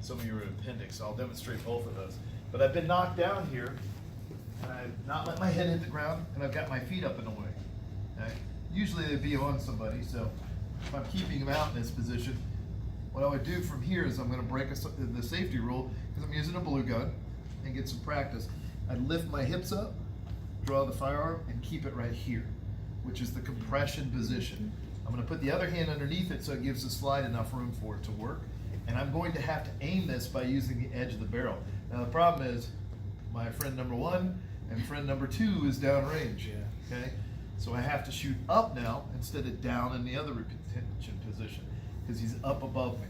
some of you are appendix, so I'll demonstrate both of those. But I've been knocked down here, and I've not let my head hit the ground, and I've got my feet up and away. Okay? Usually they'd be on somebody, so if I'm keeping them out in this position, what I would do from here is I'm going to break the safety rule, because I'm using a blue gun, and get some practice. I'd lift my hips up, draw the firearm, and keep it right here, which is the compression position. I'm going to put the other hand underneath it so it gives the slide enough room for it to work. And I'm going to have to aim this by using the edge of the barrel. Now the problem is, my friend number one and friend number two is downrange. Okay? So I have to shoot up now instead of down in the other retention position, because he's up above me.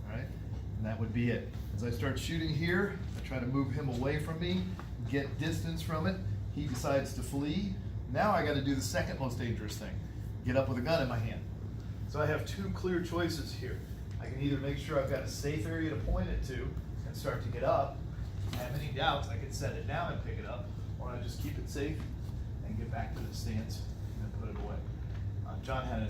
All right? And that would be it. As I start shooting here, I try to move him away from me, get distance from it. He decides to flee. Now I got to do the second most dangerous thing, get up with a gun in my hand. So I have two clear choices here. I can either make sure I've got a safe area to point it to and start to get up. If I have any doubts, I can set it down and pick it up, or I just keep it safe and get back to the stance and then put it away. John had a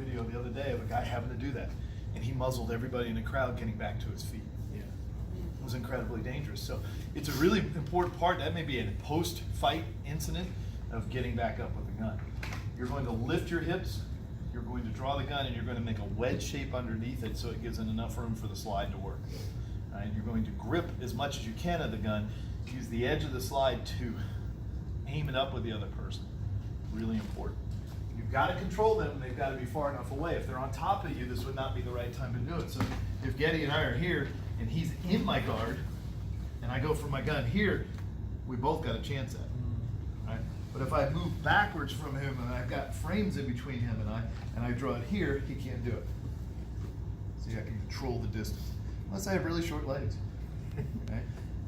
video the other day of a guy having to do that, and he muzzled everybody in the crowd getting back to his feet. It was incredibly dangerous. So it's a really important part. That may be a post-fight incident of getting back up with a gun. You're going to lift your hips, you're going to draw the gun, and you're going to make a wedge shape underneath it so it gives it enough room for the slide to work. You're going to grip as much as you can of the gun, use the edge of the slide to aim it up with the other person. Really important. You've got to control them, and they've got to be far enough away. If they're on top of you, this would not be the right time to do it. So if Getty and I are here, and he's in my guard, and I go for my gun here, we both got a chance at it. Right? But if I move backwards from him and I've got frames in between him and I draw it here, he can't do it. See, I can control the distance. Unless I have really short legs. Okay?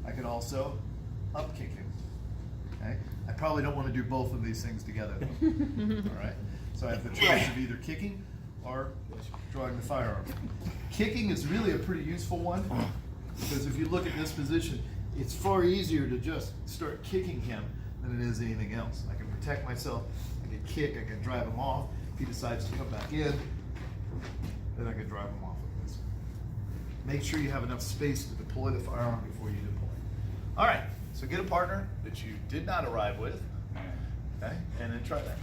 I could also up kick him. Okay? I probably don't want to do both of these things together though. All right? So I have the choice of either kicking or drawing the firearm. Kicking is really a pretty useful one, because if you look at this position, it's far easier to just start kicking him than it is anything else. I can protect myself, I can kick, I can drive him off. If he decides to come back in, then I can drive him off with this. Make sure you have enough space to deploy the firearm before you deploy. All right, so get a partner that you did not arrive with, okay, and then try that.